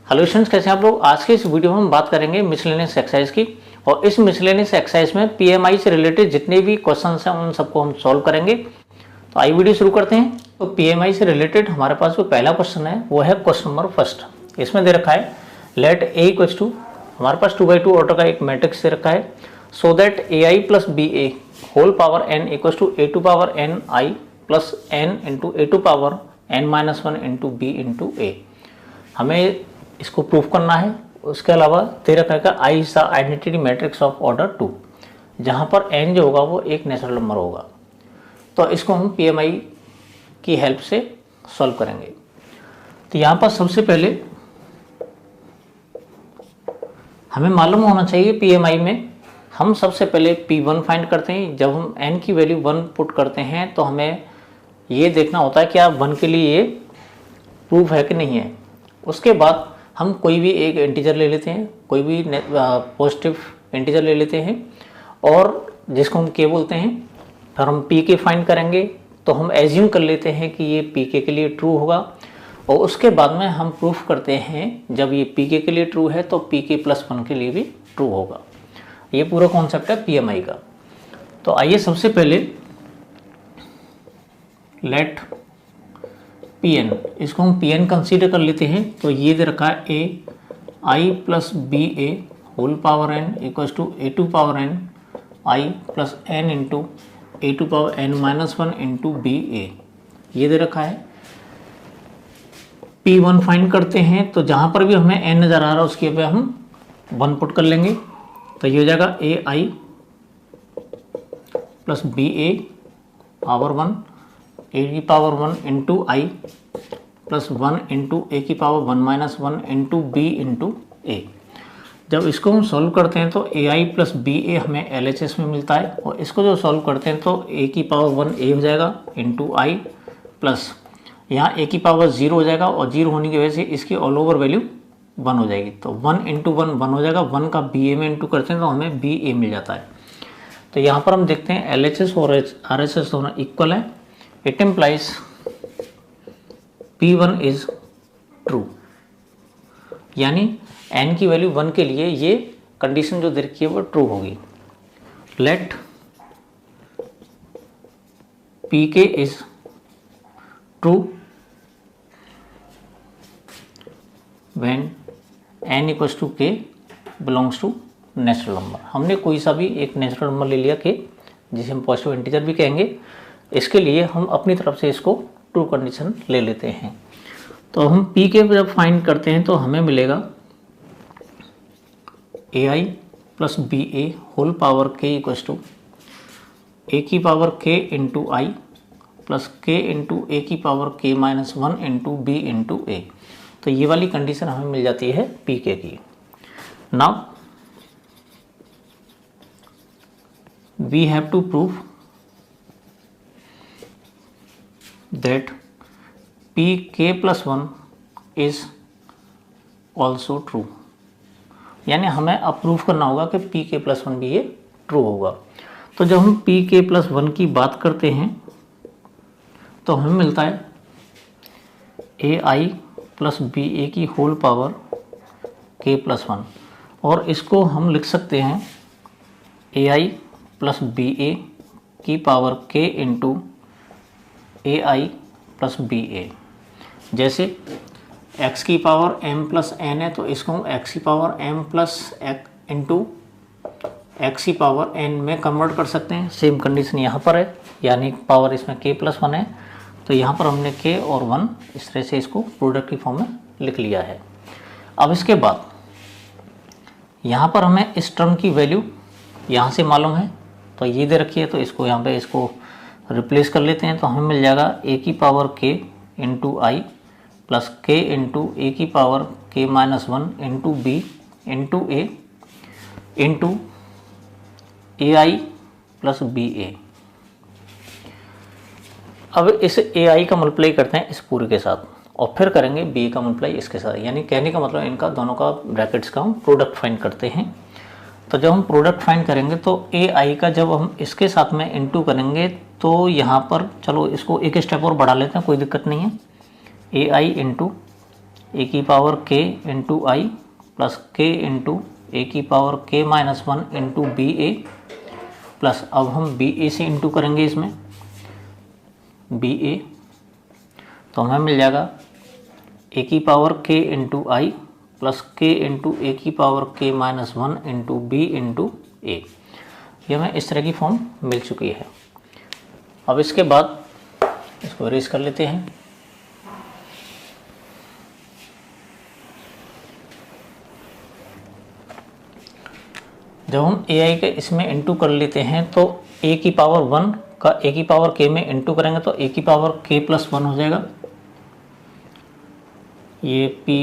Hello students, कैसे हैं आप लोग। आज के इस वीडियो में हम बात करेंगे मिसलेनियस एक्सरसाइज की। और इस मिसलेनियस एक्सरसाइज में पीएमआई से रिलेटेड जितने भी क्वेश्चंस हैं उन सबको हम सॉल्व करेंगे। तो आइए वीडियो शुरू करते हैं। तो पीएमआई से रिलेटेड हमारे पास जो पहला क्वेश्चन है वो है क्वेश्चन नंबर फर्स्ट। इसमें दे रखा है लेट ए इक्वल्स टू, हमारे पास 2/2 ऑर्डर का एक मैट्रिक्स दे रखा है, so that A I plus B A whole power N equals to A to power N I plus N into A to power N minus one into B into A. हमें इसको proof करना है। उसके अलावा दे रखा है I is the identity matrix of order 2, जहाँ पर n जो होगा वो एक नेचुरल नंबर होगा। तो इसको हम पीएमआई की हेल्प से सॉल्व करेंगे। तो यहाँ पर सबसे पहले हमें मालूम होना चाहिए पीएमआई में हम सबसे पहले P1 फाइंड करते हैं। जब हम n की वैल्यू 1 पुट करते हैं तो हमें ये देखना होता है कि आप 1 के लिए ये प्रूफ है कि नहीं है। उसके बाद हम कोई भी एक इंटीजर ले लेते हैं, कोई भी पॉजिटिव इंटीजर ले लेते हैं और जिसको हम के बोलते हैं। फिर हम पी के फाइंड करेंगे तो हम एज्यूम कर लेते हैं कि ये पी के लिए ट्रू होगा। और उसके बाद में हम प्रूफ करते हैं जब ये पी के लिए ट्रू है तो पी के प्लस 1 के लिए भी ट्रू होगा। ये पूरा कॉन्सेप्ट है पीएमआई का। तो आइए सबसे पहले लेट Pn, इसको हम Pn कंसीडर कर लेते हैं। तो ये दे रखा है A I plus B A whole power N equals to A to power N I plus N into A to power N minus one into B A, ये दे रखा है। P1 फाइंड करते हैं तो जहाँ पर भी हमें n नज़र आ रहा है उसके पे हम 1 पुट कर लेंगे। तो ये हो जाएगा A I plus B A power 1 A की power 1 into I plus 1 into A की power 1 minus 1 into B into A. जब इसको हम सॉल्व करते हैं तो ए आई प्लस बी ए हमें एल एच एस में मिलता है। और इसको जो सॉल्व करते हैं तो ए की पावर 1 ए हो जाएगा इंटू आई प्लस यहाँ ए की पावर 0 हो जाएगा और 0 होने की वजह से इसकी ऑल ओवर वैल्यू 1 हो जाएगी। तो 1 इंटू 1 1 हो जाएगा। 1 का बी ए में इंटू करते हैं तो हमें बी ए मिल जाता है। तो यहाँ पर हम देखते हैं एल एच एस और आर एच एस दोनों इक्वल है। It implies P1 is true, यानी n की वैल्यू 1 के लिए ये कंडीशन जो दे रखी है वो ट्रू होगी। Let Pk is true when n equals to k belongs to natural number. हमने कोई सा भी एक नेचुरल नंबर ले लिया k, जिसे हम पॉजिटिव इंटीजर भी कहेंगे। इसके लिए हम अपनी तरफ से इसको ट्रू कंडीशन ले लेते हैं। तो हम पी के जब फाइंड करते हैं तो हमें मिलेगा ए I plus B A whole power के इक्वल्स टू ए की पावर के इंटू आई प्लस के इंटू ए की पावर के माइनस 1 इंटू बी इंटू ए। तो ये वाली कंडीशन हमें मिल जाती है पी के की। Now we have to prove that pk plus 1 is also true, यानी हमें अब प्रूफ करना होगा कि pk plus 1 भी ये ट्रू होगा। तो जब हम pk plus 1 की बात करते हैं तो हमें मिलता है ए आई प्लस बी ए की होल पावर k plus 1, और इसको हम लिख सकते हैं ए आई प्लस बी ए की power k into A I plus B ए। जैसे x की पावर m प्लस n है तो इसको हम x की power m plus into x की पावर n में कन्वर्ट कर सकते हैं। सेम कंडीशन यहाँ पर है, यानी पावर इसमें k प्लस 1 है। तो यहाँ पर हमने k और 1 इस तरह से इसको प्रोडक्ट की फॉर्म में लिख लिया है। अब इसके बाद यहाँ पर हमें इस टर्म की वैल्यू यहाँ से मालूम है, तो ये दे रखी है। तो इसको यहाँ पे इसको रिप्लेस कर लेते हैं तो हमें मिल जाएगा ए की पावर के इंटू आई प्लस के इंटू ए की पावर के minus 1 into B into A into A I plus B ए। अब इस ए आई का मल्टीप्लाई करते हैं इस पूरे के साथ और फिर करेंगे बी का मल्टीप्लाई इसके साथ। यानी कहने का मतलब इनका दोनों का ब्रैकेट्स का हम प्रोडक्ट फाइंड करते हैं। तो जब हम प्रोडक्ट फाइंड करेंगे तो ए आई का जब हम इसके साथ में इनटू करेंगे तो यहाँ पर चलो इसको एक स्टेप और बढ़ा लेते हैं, कोई दिक्कत नहीं है। ए आई इंटू ए की power k into I plus k into A की power k minus 1 into B A plus अब हम बी ए से इंटू करेंगे इसमें बी ए, तो हमें मिल जाएगा ए की power k into I plus k into A की power k minus 1 into B into A. ये हमें इस तरह की फॉर्म मिल चुकी है। अब इसके बाद इसको इरेज कर लेते हैं। जब हम ए आई के इसमें इंटू कर लेते हैं तो ए की पावर 1 का ए की पावर k में इंटू करेंगे तो ए की पावर k प्लस 1 हो जाएगा। ये p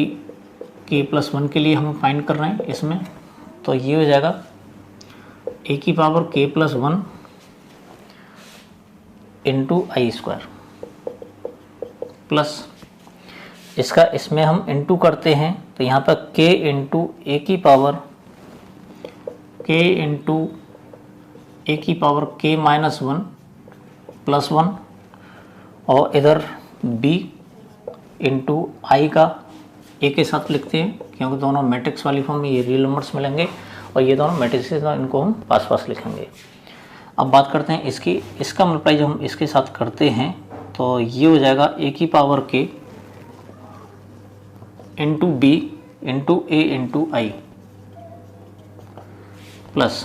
k प्लस 1 के लिए हम फाइंड कर रहे हैं इसमें, तो ये हो जाएगा ए की पावर k प्लस 1 इंटू आई स्क्वायर प्लस इसका इसमें हम इंटू करते हैं तो यहाँ पर k इंटू ए की पावर k इंटू ए की पावर k माइनस 1 प्लस 1 और इधर b इंटू आई का a के साथ लिखते हैं क्योंकि दोनों मैट्रिक्स वाली फॉर्म में ये रियल नंबर्स मिलेंगे और ये दोनों मैट्रिक्स इनको हम पास पास लिखेंगे। अब बात करते हैं इसकी, इसका मल्टीप्लाई जब हम इसके साथ करते हैं तो ये हो जाएगा ए की power k into B into A into I plus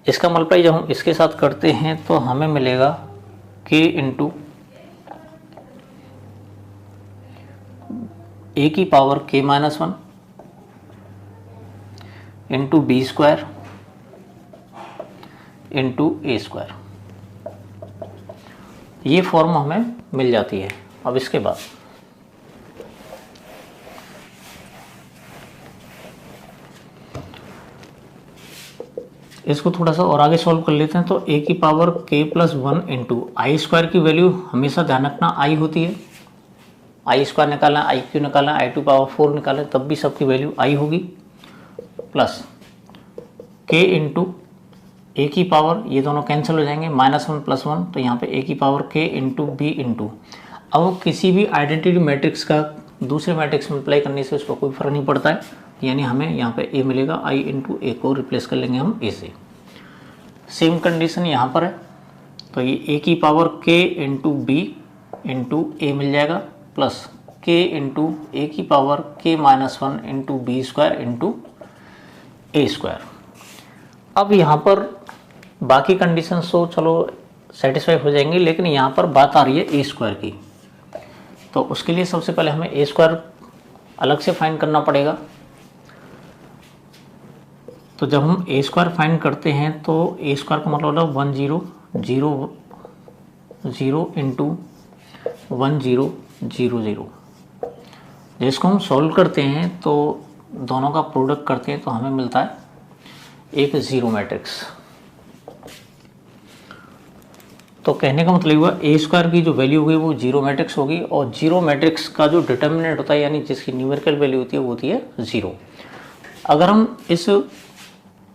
इसका मल्टीप्लाई जब हम इसके साथ करते हैं तो हमें मिलेगा k इंटू ए की power k minus 1 into B square into A square. ये फॉर्म हमें मिल जाती है। अब इसके बाद इसको थोड़ा सा और आगे सॉल्व कर लेते हैं। तो ए की पावर k प्लस 1 इंटू आई स्क्वायर की वैल्यू हमेशा ध्यान रखना आई होती है। आई स्क्वायर निकालना, आई क्यू निकालना, आई टू पावर 4 निकालें तब भी सबकी वैल्यू आई होगी प्लस k इंटू ए की पावर, ये दोनों कैंसिल हो जाएंगे, माइनस 1 प्लस 1, तो यहाँ पे ए की power k into B into, अब किसी भी आइडेंटिटी मैट्रिक्स का दूसरे मैट्रिक्स में अप्लाई करने से उसको कोई फर्क नहीं पड़ता है, यानी हमें यहाँ पे a मिलेगा, i इंटू ए को रिप्लेस कर लेंगे हम a से। सेम कंडीशन यहाँ पर है, तो ये a की power k into B into A मिल जाएगा प्लस k इंटू ए की power k minus 1 into B square into A square. अब यहाँ पर बाकी कंडीशन तो चलो सेटिस्फाई हो जाएंगी, लेकिन यहाँ पर बात आ रही है ए स्क्वायर की, तो उसके लिए सबसे पहले हमें ए स्क्वायर अलग से फाइंड करना पड़ेगा। तो जब हम ए स्क्वायर फाइंड करते हैं तो ए स्क्वायर का मतलब होगा 1 0 0 0 इंटू 1 0 0 0। जिसको हम सॉल्व करते हैं तो दोनों का प्रोडक्ट करते हैं तो हमें मिलता है एक जीरो मैट्रिक्स। तो कहने का मतलब हुआ ए स्क्वायर की जो वैल्यू होगी वो जीरो मैट्रिक्स होगी, और जीरो मैट्रिक्स का जो डिटर्मिनेंट होता है यानी जिसकी न्यूमेरिकल वैल्यू होती है वो होती है जीरो। अगर हम इस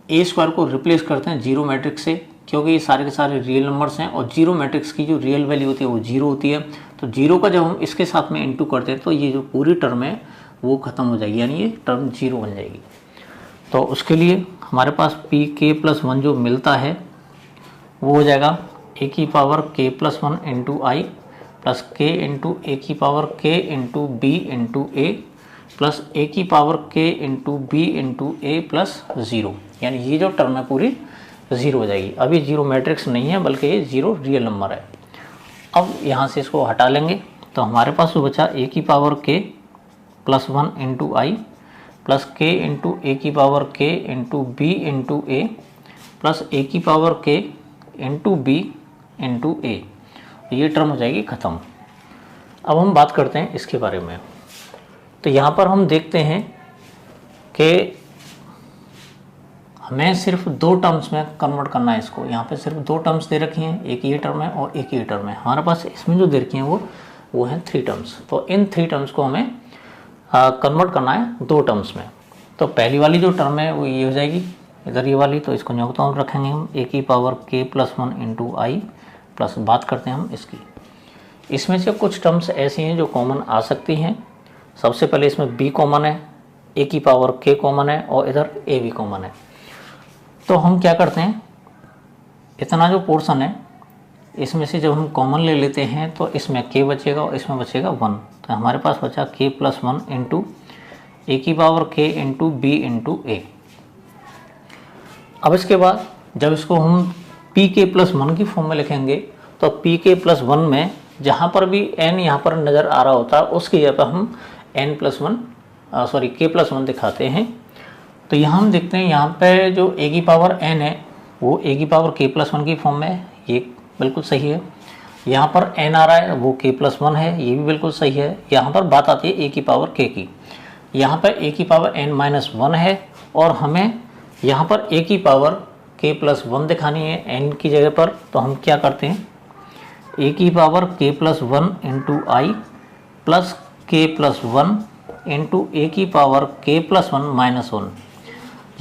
ए स्क्वायर को रिप्लेस करते हैं जीरो मैट्रिक्स से, क्योंकि ये सारे के सारे रियल नंबर्स हैं और जीरो मैट्रिक्स की जो रियल वैल्यू होती है वो जीरो होती है, तो जीरो का जब हम इसके साथ में इंटू करते हैं तो ये जो पूरी टर्म है वो ख़त्म हो जाएगी, यानी ये टर्म जीरो बन जाएगी। तो उसके लिए हमारे पास पी के प्लस 1 जो मिलता है वो हो जाएगा ए की power k plus 1 into I plus k into A की power k into B into A plus A की power k into B into A plus 0, यानी ये जो टर्म है पूरी ज़ीरो हो जाएगी। अब ये जीरो मैट्रिक्स नहीं है बल्कि ये जीरो रियल नंबर है। अब यहाँ से इसको हटा लेंगे तो हमारे पास जो बचा ए की power k plus 1 into I plus k into A की power k into B into A plus A की power k into B into A, ये टर्म हो जाएगी ख़त्म। अब हम बात करते हैं इसके बारे में। तो यहाँ पर हम देखते हैं कि हमें सिर्फ दो टर्म्स में कन्वर्ट करना है इसको। यहाँ पे सिर्फ दो टर्म्स दे रखी हैं, एक ये टर्म है और एक ये टर्म है। हमारे पास इसमें जो दे रखी हैं वो हैं 3 टर्म्स। तो इन 3 टर्म्स को हमें कन्वर्ट करना है 2 टर्म्स में। तो पहली वाली जो टर्म है वो ये हो जाएगी, इधर ये वाली, तो इसको न्यूनतम रखेंगे हम ए की power k plus 1 into I plus बात करते हैं हम इसकी। इसमें से कुछ टर्म्स ऐसी हैं जो कॉमन आ सकती हैं, सबसे पहले इसमें b कॉमन है, a की पावर k कॉमन है और इधर a भी कॉमन है। तो हम क्या करते हैं, इतना जो पोर्शन है इसमें से जब हम कॉमन ले लेते हैं तो इसमें k बचेगा और इसमें बचेगा 1। तो हमारे पास बचा k प्लस 1 इंटू ए की power k into B into A. अब इसके बाद जब इसको हम पी के प्लस 1 की फॉर्म में लिखेंगे तो पी के प्लस 1 में जहाँ पर भी n यहाँ पर नज़र आ रहा होता है उसकी जगह पर हम n प्लस 1 k प्लस 1 दिखाते हैं। तो यहाँ हम देखते हैं यहाँ पे जो a की पावर n है वो a की पावर k प्लस 1 की फॉर्म में है, ये बिल्कुल सही है। यहाँ पर n आ रहा है वो k प्लस 1 है, ये भी बिल्कुल सही है। यहाँ पर बात आती है a की पावर k की, यहाँ पर a की पावर n माइनस 1 है और हमें यहाँ पर a की पावर k प्लस 1 दिखानी है n की जगह पर। तो हम क्या करते हैं, a की power k plus 1 into I plus k plus 1 into A की पावर k प्लस 1 माइनस 1,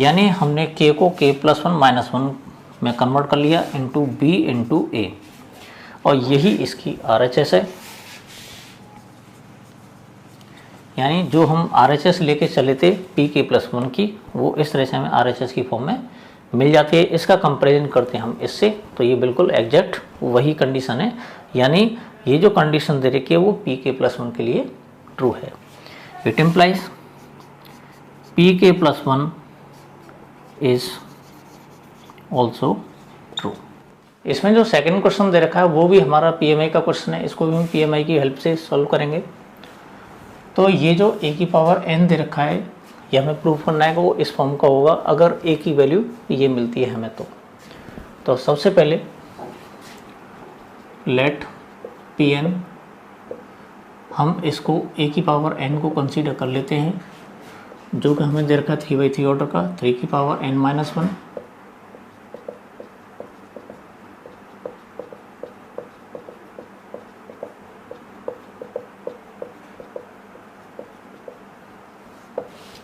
यानी हमने k को k प्लस 1 माइनस 1 में कन्वर्ट कर लिया इंटू बी इंटू ए, और यही इसकी RHS है। यानी जो हम RHS लेके चले थे पी के प्लस 1 की, वो इस तरह से हमें RHS की फॉर्म में मिल जाती है। इसका कंपैरिजन करते हैं हम इससे, तो ये बिल्कुल एग्जैक्ट वही कंडीशन है, यानी ये जो कंडीशन दे रखी है वो पी के प्लस 1 के लिए ट्रू है। It implies P K plus 1 is also true. इसमें जो सेकंड क्वेश्चन दे रखा है वो भी हमारा PMI का क्वेश्चन है, इसको भी हम PMI की हेल्प से सॉल्व करेंगे। तो ये जो a की पावर n दे रखा है ये हमें प्रूव करना है कि वो इस फॉर्म का होगा अगर a की वैल्यू ये मिलती है हमें। तो सबसे पहले लेट Pn, हम इसको a की पावर n को कंसीडर कर लेते हैं, जो कि हमें दे रखा है 3/3 ऑर्डर का, 3 की पावर n माइनस 1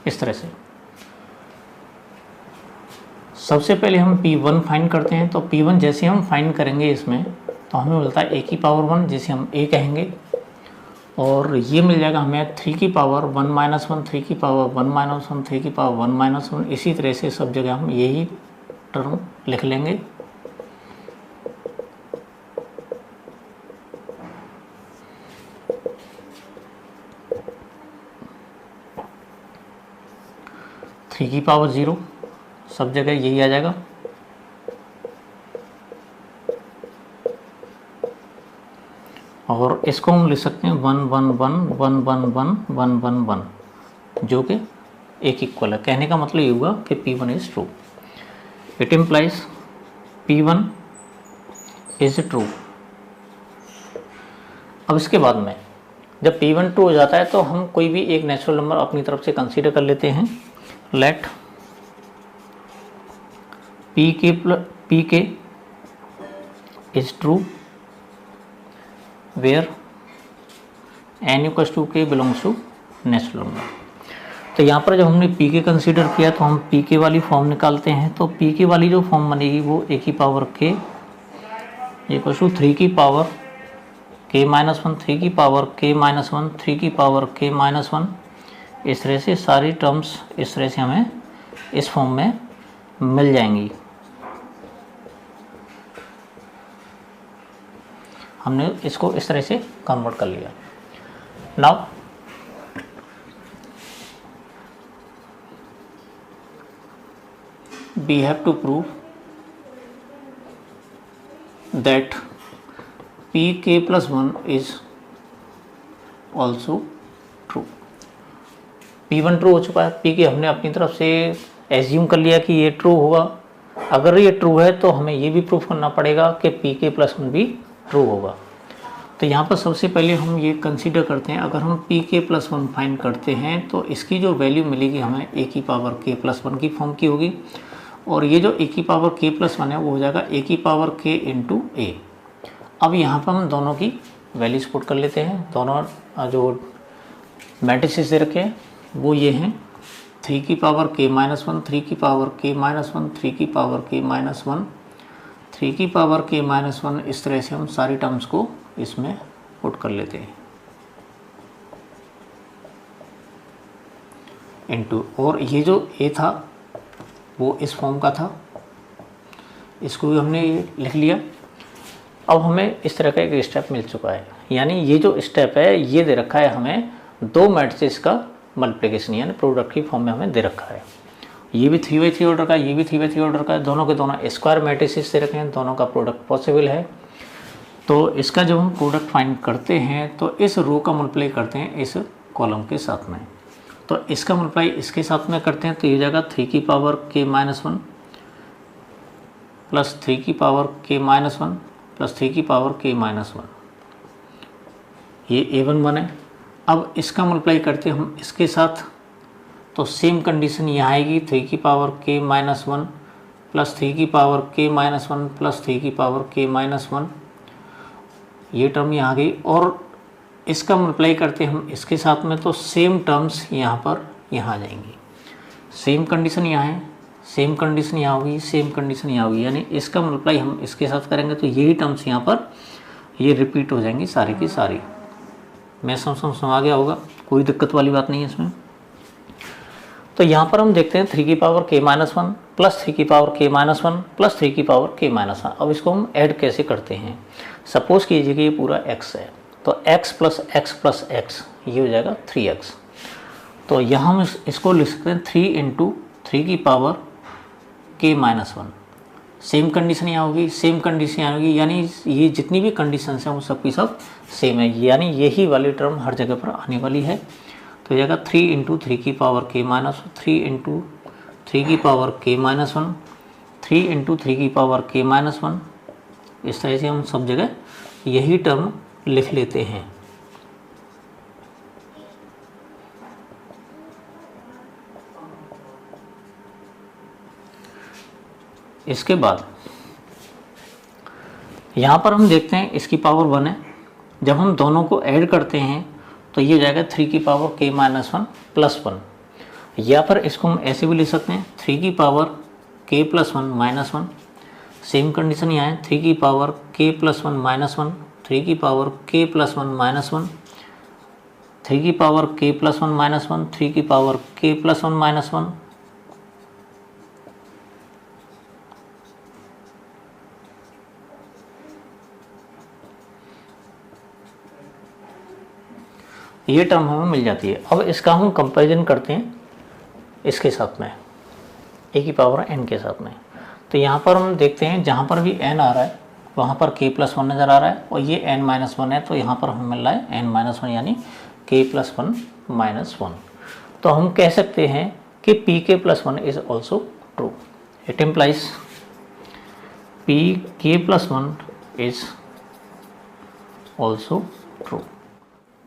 इस तरह से। सबसे पहले हम P1 फाइंड करते हैं। तो P1 जैसे हम फाइंड करेंगे इसमें तो हमें मिलता है a की पावर 1 जिसे हम a कहेंगे, और ये मिल जाएगा हमें 3 की पावर 1 माइनस 1, 3 की पावर 1 माइनस 1, 3 की पावर 1 माइनस 1। इसी तरह से सब जगह हम यही टर्म लिख लेंगे। थ्री की पावर 0 सब जगह यही आ जाएगा, और इसको हम लिख सकते हैं 1 1 1 1 1 1 1 1 1, जो कि एक इक्वल है। कहने का मतलब ये हुआ कि P1 is true. It implies P1 is true. अब इसके बाद में जब P1 ट्रू हो जाता है तो हम कोई भी एक नेचुरल नंबर अपनी तरफ से कंसीडर कर लेते हैं। Let Pk is true where n equals to k belongs to natural number. तो यहाँ पर जब हमने Pk कंसीडर किया तो हम Pk वाली फॉर्म निकालते हैं। तो Pk वाली जो फॉर्म बनेगी वो a की पावर k इक्वल्स टू 3 की पावर k माइनस 1, 3 की पावर k माइनस 1, 3 की पावर k माइनस 1। इस तरह से सारी टर्म्स इस तरह से हमें इस फॉर्म में मिल जाएंगी। हमने इसको इस तरह से कन्वर्ट कर लिया। Now we have to prove that Pk plus 1 is also true। P1 true हो चुका है, Pk हमने अपनी तरफ से एज्यूम कर लिया कि ये ट्रू होगा। अगर ये ट्रू है तो हमें ये भी प्रूफ करना पड़ेगा कि Pk प्लस 1 भी ट्रू होगा। तो यहाँ पर सबसे पहले हम ये कंसीडर करते हैं, अगर हम Pk प्लस 1 फाइंड करते हैं तो इसकी जो वैल्यू मिलेगी हमें a की पावर k प्लस 1 की फॉर्म की होगी, और ये जो a की पावर k प्लस 1 है वो हो जाएगा a की पावर k इंटू ए। अब यहाँ पर हम दोनों की वैल्यूज पुट कर लेते हैं। दोनों जो मैट्रिसेस दे रखे हैं वो ये हैं 3 की पावर k माइनस 1, 3 की पावर k माइनस 1, 3 की पावर k माइनस 1, 3 की पावर k माइनस 1। इस तरह से हम सारी टर्म्स को इसमें पुट कर लेते हैं। इंटू, और ये जो ए था वो इस फॉर्म का था, इसको भी हमने लिख लिया। अब हमें इस तरह का एक स्टेप मिल चुका है, यानी ये जो स्टेप है ये दे रखा है हमें दो मैट्रिसेस का मल्टीप्लिकेशन, यानी प्रोडक्ट की फॉर्म में हमें दे रखा है। ये भी 3/3 ऑर्डर का, ये भी 3/3 ऑर्डर का है, दोनों के दोनों स्क्वायर मैट्रिसेस दे रखे हैं, दोनों का प्रोडक्ट पॉसिबल है। तो इसका जब हम प्रोडक्ट फाइंड करते हैं तो इस रो का मल्टीप्लाई करते हैं इस कॉलम के साथ में, तो इसका मल्टीप्लाई इसके साथ में करते हैं तो ये जाएगा 3 की पावर k-1 प्लस 3 की पावर k-1 प्लस 3 की पावर k-1, ये a1 बने। अब इसका मल्टीप्लाई करते हैं हम इसके साथ, तो सेम कंडीशन यहाँ आएगी, 3 की पावर k-1 प्लस 3 की पावर k-1 प्लस 3 की पावर k-1, ये टर्म यहाँ आ गई। और इसका मल्टीप्लाई करते हैं हम इसके साथ में, तो सेम टर्म्स यहाँ पर यहाँ आ जाएंगी। सेम कंडीशन यहाँ है, सेम कंडीशन यहाँ होगी, सेम कंडीशन यहाँ होगी, यानी इसका मल्टीप्लाई हम इसके साथ करेंगे तो यही टर्म्स यहाँ पर ये रिपीट हो जाएंगी सारी की सारी। मैं समझ आ गया होगा, कोई दिक्कत वाली बात नहीं है इसमें। तो यहाँ पर हम देखते हैं 3 की पावर k-1 प्लस 3 की पावर k-1 प्लस 3 की पावर k-1। अब इसको हम ऐड कैसे करते हैं, सपोज कीजिए कि ये पूरा x है, तो x प्लस x ये हो जाएगा 3x। तो यहाँ हम इसको लिख सकते हैं 3 इंटू 3 की पावर k-1। सेम कंडीशन यहाँ होगी, सेम कंडीशन यहाँ होगी, यानी ये जितनी भी कंडीशन हैं वो सब की सब सेम है, यानी यही वाली टर्म हर जगह पर आने वाली है। तो ये जाएगा 3 इंटू 3 की पावर k-1, 3 इंटू 3 की पावर k-1, 3 इंटू 3 की पावर k-1। इस तरह से हम सब जगह यही टर्म लिख लेते हैं। इसके बाद यहाँ पर हम देखते हैं इसकी पावर 1 है, जब हम दोनों को ऐड करते हैं तो ये जाएगा 3 की पावर k-1 प्लस 1, या फिर इसको हम ऐसे भी लिख सकते हैं 3 की power k plus 1 minus 1। Same condition यहाँ है, 3 की पावर k प्लस 1 माइनस 1, 3 की पावर k प्लस 1 माइनस 1, 3 की पावर k प्लस 1 माइनस 1, 3 की पावर k प्लस 1 माइनस 1। ये टर्म हमें मिल जाती है। अब इसका हम कंपैरिजन करते हैं इसके साथ में, a की पावर n के साथ में। तो यहाँ पर हम देखते हैं जहाँ पर भी n आ रहा है वहाँ पर k प्लस 1 नज़र आ रहा है, और ये n माइनस 1 है, तो यहाँ पर हमें मिल रहा है n माइनस 1 यानी k प्लस 1 माइनस 1। तो हम कह सकते हैं कि pk plus 1 is also true. It implies pk plus 1 is also true.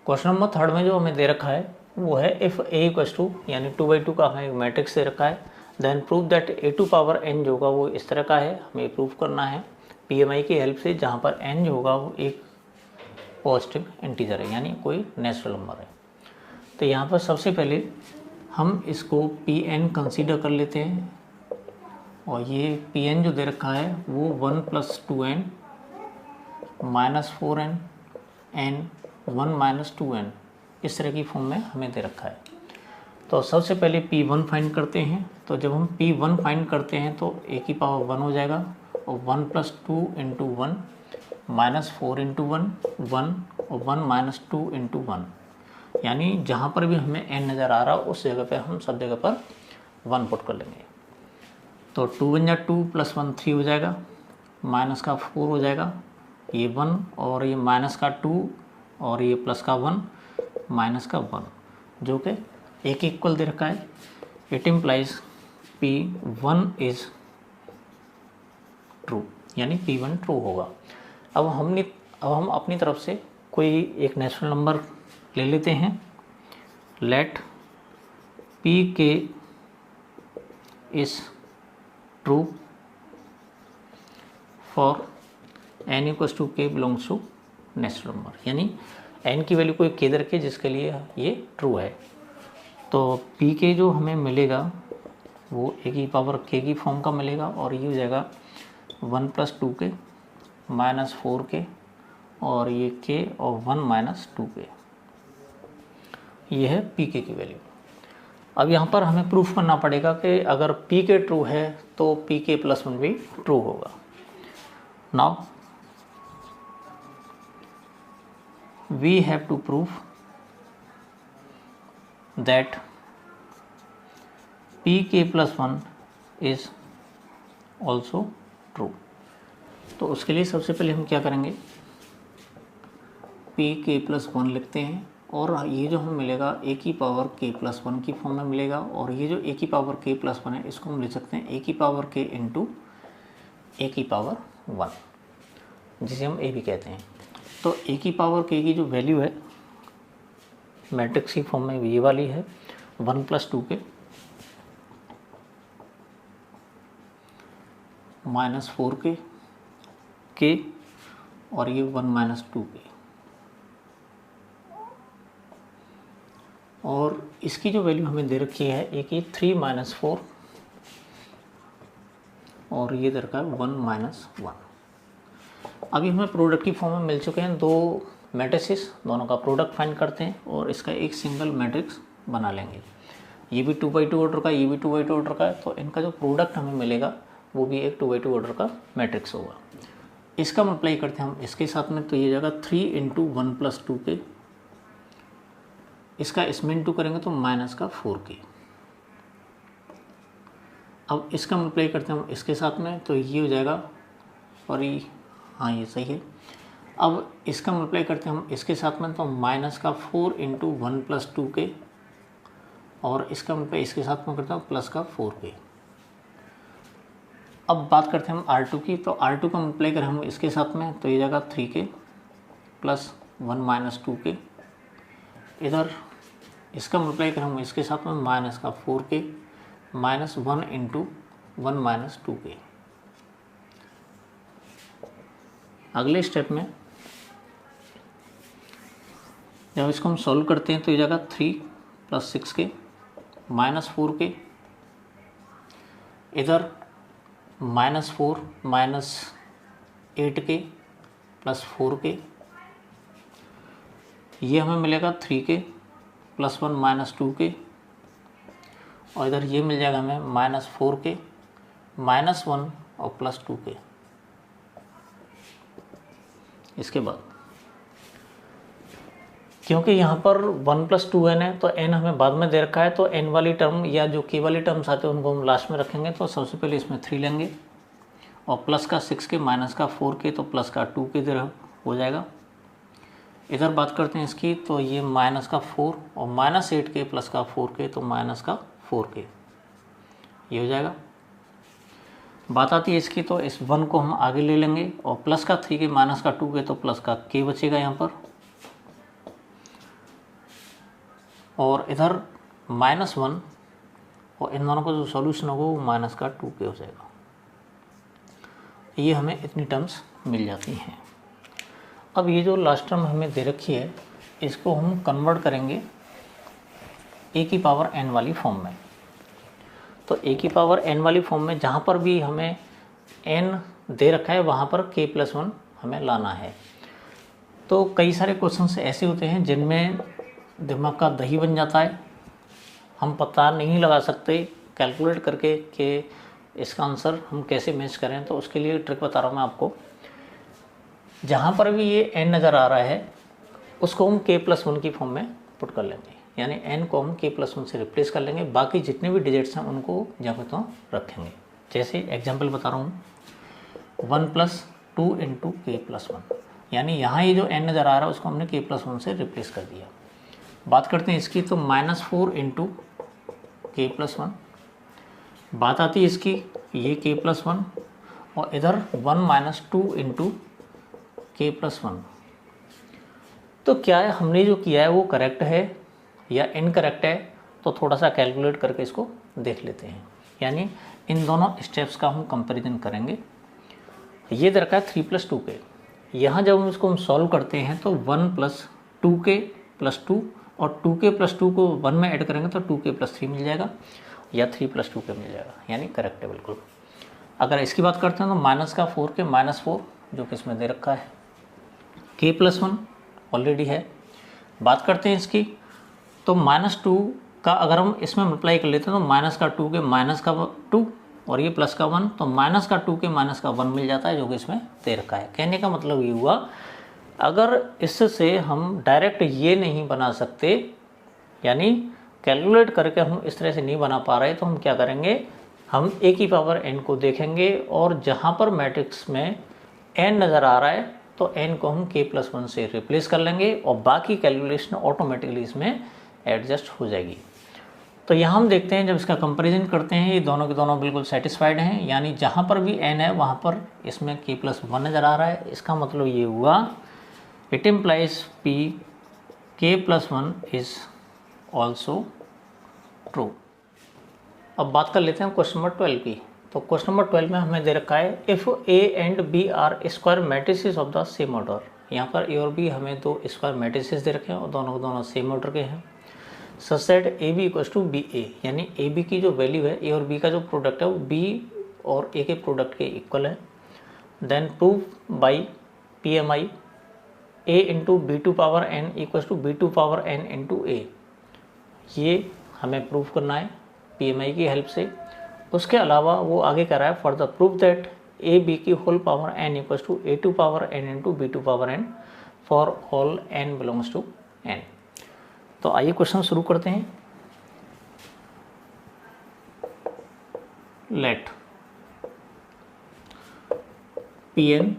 Question number 3 में जो हमें दे रखा है वो है इफ़ a इक्वल्स टू, यानी 2/2 का हमें मैट्रिक्स दे रखा है, then prove that a to power n जो होगा वो इस तरह का है। हमें प्रूव करना है PMI की हेल्प से, जहाँ पर n जो होगा वो एक पॉजिटिव इंटीजर है, यानी कोई नेचुरल नंबर है। तो यहाँ पर सबसे पहले हम इसको Pn कंसीडर कर लेते हैं, और ये Pn जो दे रखा है वो 1 + 2n minus 4n n 1 minus 2n इस तरह की फॉर्म में हमें दे रखा है। तो सबसे पहले P1 फाइंड करते हैं। तो जब हम P1 फाइंड करते हैं तो a की पावर 1 हो जाएगा, और 1 + 2 × 1 माइनस 4 × 1 1, और 1 माइनस 2 × 1, यानी जहाँ पर भी हमें n नज़र आ रहा हो उस जगह पे हम सब जगह पर 1 पुट कर लेंगे। तो 2 × 2 + 1 3 हो जाएगा, माइनस का 4 हो जाएगा, ये 1 और ये माइनस का 2 और ये प्लस का 1 माइनस का 1, जो कि एक इक्वल दे रखा है। It implies P1 is true, यानी P1 ट्रू होगा। अब हम अपनी तरफ से कोई एक नेचुरल नंबर ले लेते हैं। Let Pk is true for n = k belongs to natural number, यानी n की वैल्यू कोई k दे रखे जिसके लिए ये ट्रू है। तो Pk जो हमें मिलेगा वो a की पावर k की फॉर्म का मिलेगा, और ये हो जाएगा 1 + 2k माइनस 4k और ये k और 1 माइनस 2k, ये है Pk की वैल्यू। अब यहाँ पर हमें प्रूफ करना पड़ेगा कि अगर पी के ट्रू है तो पी के प्लस वन भी ट्रू होगा। Now we have to prove that P K plus one is also true. तो उसके लिए सबसे पहले हम क्या करेंगे, पी के प्लस वन लिखते हैं और ये जो हमें मिलेगा ए की पावर के प्लस वन की फॉर्म में मिलेगा, और ये जो ए की पावर के प्लस वन है इसको हम लिख सकते हैं ए की पावर के इंटू ए की पावर वन, जिसे हम ए भी कहते हैं। तो ए की पावर के की जो वैल्यू है मैट्रिक्स की फॉर्म में ये वाली है 1 + 2 के -4 के और ये 1 - 2 के, और इसकी जो वैल्यू हमें दे रखी है एक ही 3 - 4 और ये दे रखा है 1 - 1। अभी हमें प्रोडक्ट की फॉर्म में मिल चुके हैं दो मैट्रिसेस, दोनों का प्रोडक्ट फाइंड करते हैं और इसका एक सिंगल मैट्रिक्स बना लेंगे। ये भी 2x2 ऑर्डर का, ये भी 2x2 ऑर्डर का है, तो इनका जो प्रोडक्ट हमें मिलेगा वो भी एक 2x2 ऑर्डर का मैट्रिक्स होगा। इसका मल्टीप्लाई करते हैं हम इसके साथ में, तो ये जाएगा 3 × 1 + 2 के, इसका इसमें इंटू करेंगे तो -4 के। अब इसका मल्टीप्लाई करते हैं हम इसके साथ में, तो ये हो जाएगा, और ये हाँ ये सही है। अब इसका मल्टीप्लाई करते हैं हम इसके साथ में, तो -4 × 1 + 2 के, और इसका मल्टीप्लाई इसके साथ में करते हैं +4 के। अब बात करते हैं हम R2 की, तो R2 का मल्टीप्लाई करें हम इसके साथ में, तो ये जाएगा 3 के + 1 - 2 के। इधर इसका मल्टीप्लाई करें हम इसके साथ में -4 के -1 × 1 - 2 के। अगले स्टेप में जब इसको हम सॉल्व करते हैं तो ये जाएगा 3 + 6 के -4 के, इधर -4 - 8 के +4 के, ये हमें मिलेगा 3 के +1 - 2 के, और इधर ये मिल जाएगा हमें -4 के -1 और +2 के। इसके बाद क्योंकि यहाँ पर 1 + 2n है तो n हमें बाद में दे रखा है, तो n वाली टर्म या जो k वाली टर्म्स आते हैं उनको हम लास्ट में रखेंगे। तो सबसे पहले इसमें 3 लेंगे और प्लस का 6 के माइनस का 4 के, तो प्लस का 2 के इधर हो जाएगा। इधर बात करते हैं इसकी, तो ये माइनस का 4 और -8 के प्लस का 4 के, तो माइनस का 4 के ये हो जाएगा। बात आती है इसकी, तो इस 1 को हम आगे ले लेंगे और प्लस का 3 के माइनस का 2 के, तो प्लस का k बचेगा यहाँ पर, और इधर -1 और इन दोनों का जो सॉल्यूशन होगा वो माइनस का 2 के हो जाएगा। ये हमें इतनी टर्म्स मिल जाती हैं। अब ये जो लास्ट टर्म हमें दे रखी है इसको हम कन्वर्ट करेंगे a की पावर n वाली फॉर्म में। तो a की पावर n वाली फॉर्म में जहाँ पर भी हमें n दे रखा है वहाँ पर k + 1 हमें लाना है। तो कई सारे क्वेश्चंस ऐसे होते हैं जिनमें दिमाग का दही बन जाता है, हम पता नहीं लगा सकते कैलकुलेट करके कि इसका आंसर हम कैसे मैच करें। तो उसके लिए ट्रिक बता रहा हूँ मैं आपको। जहाँ पर भी ये n नज़र आ रहा है उसको हम k + 1 की फॉर्म में पुट कर लेंगे, यानी n को हम k + 1 से रिप्लेस कर लेंगे, बाकी जितने भी डिजिट्स हैं उनको जगह तो रखेंगे। जैसे एग्जांपल बता रहा हूँ 1 + 2 × k + 1, यानी यहाँ ये जो n नज़र आ रहा है उसको हमने k + 1 से रिप्लेस कर दिया। बात करते हैं इसकी, तो -4 × k + 1। बात आती है इसकी, ये k + 1 और इधर 1 - 2 × k + 1। तो क्या है हमने जो किया है वो करेक्ट है या इनकरेक्ट है, तो थोड़ा सा कैलकुलेट करके इसको देख लेते हैं। यानी इन दोनों स्टेप्स का हम कंपैरिजन करेंगे। ये दे रखा है 3 + 2 के, यहाँ जब हम इसको हम सॉल्व करते हैं तो 1 + 2k + 2 और 2k + 2 को 1 में ऐड करेंगे तो 2k + 3 मिल जाएगा या 3 + 2k मिल जाएगा, यानी करेक्ट है बिल्कुल। अगर इसकी बात करते हैं तो माइनस का 4 के -4 जो कि इसमें दे रखा है, k + 1 ऑलरेडी है। बात करते हैं इसकी, तो -2 का अगर हम इसमें मल्टीप्लाई कर लेते हैं तो माइनस का 2 के माइनस का 2 और ये प्लस का 1, तो माइनस का 2 के माइनस का 1 मिल जाता है, जो कि इसमें दे रखा है। कहने का मतलब ये हुआ, अगर इससे हम डायरेक्ट ये नहीं बना सकते, यानी कैलकुलेट करके हम इस तरह से नहीं बना पा रहे, तो हम क्या करेंगे, हम a की पावर n को देखेंगे और जहाँ पर मैट्रिक्स में n नज़र आ रहा है तो n को हम k+1 से रिप्लेस कर लेंगे और बाकी कैलकुलेशन ऑटोमेटिकली इसमें एडजस्ट हो जाएगी। तो यहाँ हम देखते हैं, जब इसका कंपैरिजन करते हैं, ये दोनों के दोनों बिल्कुल सेटिस्फाइड हैं, यानी जहाँ पर भी n है वहाँ पर इसमें k+1 नज़र आ रहा है। इसका मतलब ये हुआ, it implies p k+1 is also true. अब बात कर लेते हैं क्वेश्चन नंबर 12 की। तो क्वेश्चन नंबर 12 में हमें दे रखा है, if A and B are square matrices of the same order. यहाँ पर ए और बी हमें दो स्क्वायर मैट्रिसेस दे रखे हैं और दोनों सेम ऑर्डर के हैं। Such that A B equals to B A, यानी ए बी की जो वैल्यू है, ए और बी का जो प्रोडक्ट है वो बी और ए के प्रोडक्ट के इक्वल है। Then prove by P M I A into B to power N equals to B to power N into A, ये हमें प्रूव करना है PMI की हेल्प से। उसके अलावा वो आगे कह रहा है, for the proof that A B की whole power n equals to A to power n into B to power n for all n belongs to n। तो आइए क्वेश्चन शुरू करते हैं। Let Pn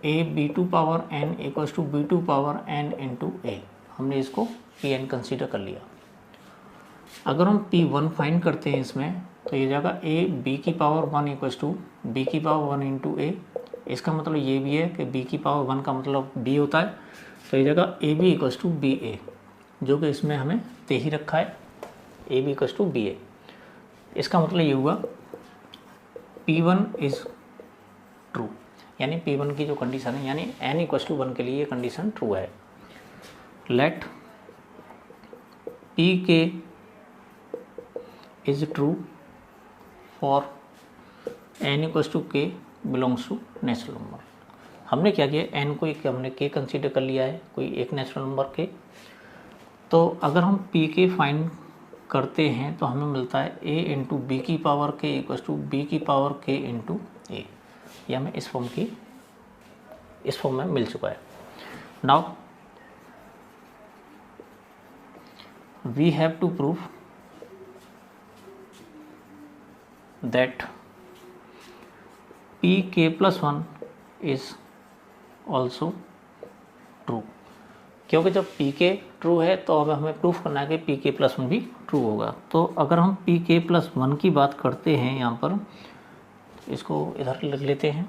A B to power n equals to B to power n into A, हमने इसको Pn consider कर लिया। अगर हम P1 फाइंड करते हैं इसमें, तो ये जाएगा ए बी की पावर 1 इक्वल्स टू बी की पावर 1 इंटू ए। इसका मतलब ये भी है कि बी की पावर 1 का मतलब b होता है, तो ये जाएगा A B equals to B A, जो कि इसमें हमें दे ही रखा है, A B equals to B A. इसका मतलब ये हुआ P1 इज़ ट्रू, यानी P1 की जो कंडीशन है, यानी n इक्वल्स टू 1 के लिए ये कंडीशन ट्रू है। Let P K is true for n equals to K belongs to natural number. हमने क्या किया, n को एक हमने k कंसीडर कर लिया है, कोई एक नेचुरल नंबर के। तो अगर हम p के फाइंड करते हैं तो हमें मिलता है a इंटू बी की power k equals to B की पावर k इंटू ए। ये हमें इस फॉर्म में मिल चुका है। Now we have to prove that pk+1 is also true, क्योंकि जब pk ट्रू है तो अब हमें प्रूफ करना है कि pk+1 भी ट्रू होगा। तो अगर हम pk+1 की बात करते हैं, यहाँ पर इसको इधर लिख लेते हैं,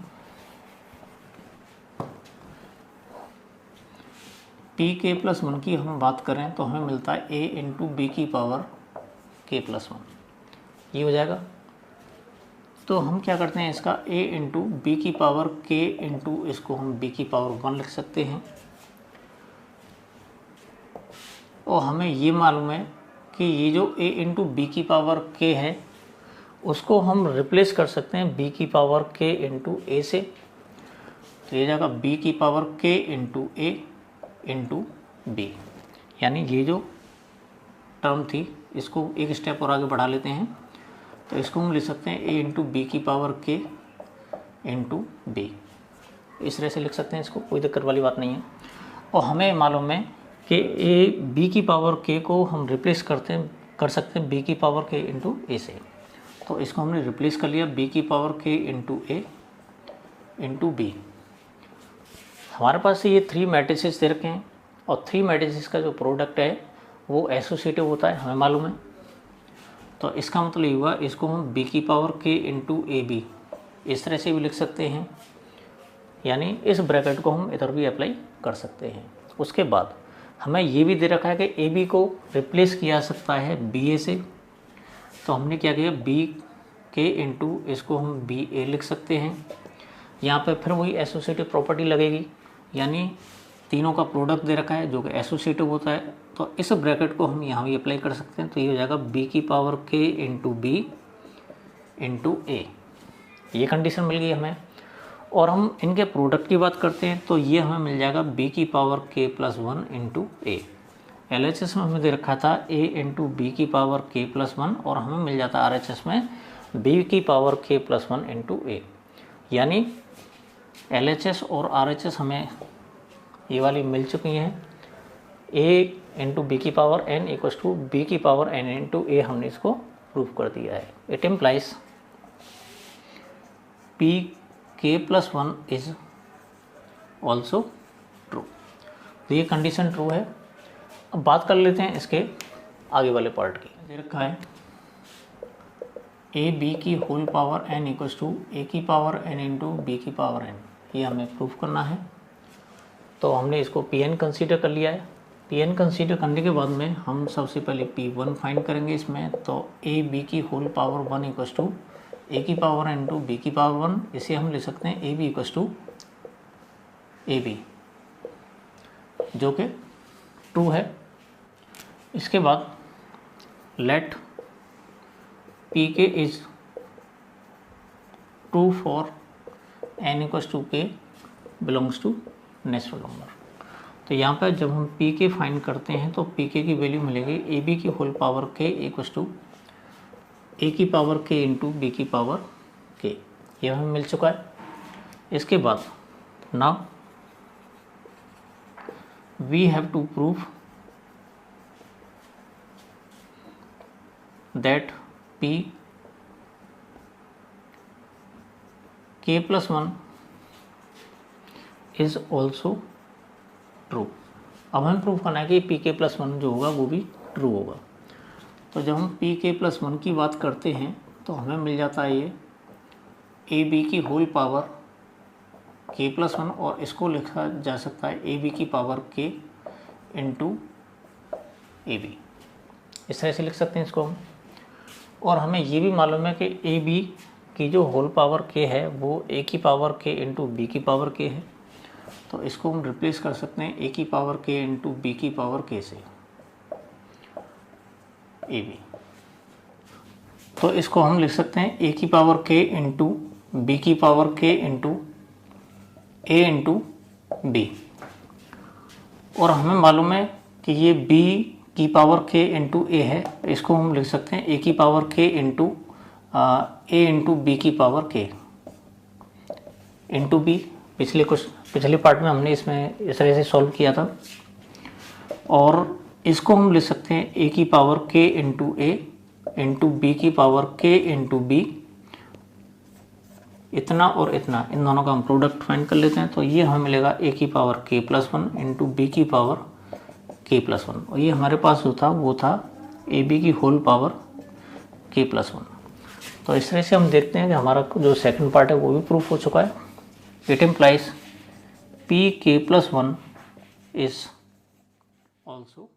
pk+1 की हम बात करें तो हमें मिलता है a इंटू बी की पावर k+1, ये हो जाएगा। तो हम क्या करते हैं, इसका a इंटू बी की पावर k इंटू इसको हम b की पावर 1 लिख सकते हैं। और हमें ये मालूम है कि ये जो a इंटू बी की पावर k है, उसको हम रिप्लेस कर सकते हैं b की पावर k इंटू ए से। तो ये जाएगा b की power k into A into B, यानी ये जो टर्म थी इसको एक स्टेप और आगे बढ़ा लेते हैं। तो इसको हम लिख सकते हैं a इंटू बी की पावर k इंटू बी, इस तरह से लिख सकते हैं इसको, कोई दिक्कत वाली बात नहीं है। और हमें मालूम है कि a b की पावर k को हम रिप्लेस कर सकते हैं b की पावर k इंटू ए से। तो इसको हमने रिप्लेस कर लिया b की power k into A into B. हमारे पास ये 3 मैट्रिसेस दे रखे हैं और 3 मैट्रिसेस का जो प्रोडक्ट है वो एसोसिएटिव होता है, हमें मालूम है। तो इसका मतलब ये हुआ, इसको हम b की power k into A B इस तरह से भी लिख सकते हैं, यानी इस ब्रैकेट को हम इधर भी अप्लाई कर सकते हैं। उसके बाद हमें ये भी दे रखा है कि ए बी को रिप्लेस किया जा सकता है बी ए से। तो हमने क्या किया, बी के इंटू इसको हम बी ए लिख सकते हैं। यहाँ पे फिर वही एसोसिएटिव प्रॉपर्टी लगेगी, यानी तीनों का प्रोडक्ट दे रखा है जो कि एसोसिएटिव होता है। तो इस ब्रैकेट को हम यहाँ भी अप्लाई कर सकते हैं। तो ये हो जाएगा b की power k into B into A, ये कंडीशन मिल गई हमें। और हम इनके प्रोडक्ट की बात करते हैं तो ये हमें मिल जाएगा b की पावर k+1 इंटू ए। LHS में हमें दे रखा था a इंटू बी की पावर k प्लस 1 और हमें मिल जाता RHS में b की power k plus 1 into a। यानी LHS और RHS हमें ये वाली मिल चुकी हैं। a इंटू बी की power n equals to B की पावर n इंटू a हमने इसको प्रूव कर दिया है। It implies p k plus 1 is also true. तो ये कंडीशन ट्रू है। अब बात कर लेते हैं इसके आगे वाले पार्ट की। दे रखा है ए बी की whole power n equals to A की पावर n इंटू बी की पावर n, ये हमें प्रूव करना है। तो हमने इसको Pn कंसीडर कर लिया है। Pn कंसीडर करने के बाद में हम सबसे पहले P1 फाइंड करेंगे इसमें। तो ए बी की whole power 1 equals to A की पावर n इंटू बी की पावर 1, इसे हम लिख सकते हैं A B equals to A B, जो कि ट्रू है। इसके बाद let P K is true for n equals to K belongs to natural number. तो यहाँ पर जब हम पी के फाइंड करते हैं तो पी के की वैल्यू मिलेगी ए बी की होल पावर के इक्वल्स टू ए की पावर के इंटू बी की पावर के, ये हमें मिल चुका है। इसके बाद now we have to prove that p k plus 1 is also true। अब हमें प्रूव करना है कि पी के प्लस 1 जो होगा वो भी ट्रू होगा। तो जब हम पी के प्लस 1 की बात करते हैं तो हमें मिल जाता है ये ए बी की होल पावर k प्लस 1 और इसको लिखा जा सकता है ए बी की power k into A B, इस तरह से लिख सकते हैं इसको हम। और हमें ये भी मालूम है कि ए बी की जो होल पावर k है वो ए की पावर k इंटू बी की पावर k है। तो इसको हम रिप्लेस कर सकते हैं ए की पावर k इंटू बी की पावर k से ए बी। तो इसको हम लिख सकते हैं ए की पावर k इंटू बी की power k into A into B. और हमें मालूम है कि ये b की पावर k इंटू ए है, इसको हम लिख सकते हैं ए की power k into A into B की पावर k इंटू बी। पिछले पार्ट में हमने इसमें इस तरह से सॉल्व किया था। और इसको हम लिख सकते हैं ए की power k into A into B की पावर k इंटू बी। इतना और इतना, इन दोनों का हम प्रोडक्ट फाइंड कर लेते हैं। तो ये हमें मिलेगा ए की power k plus 1 into B की पावर k प्लस 1, और ये हमारे पास जो था वो था ए बी की होल पावर k प्लस 1। तो इस तरह से हम देखते हैं कि हमारा जो सेकंड पार्ट है वो भी प्रूफ हो चुका है। It implies P k plus 1 is also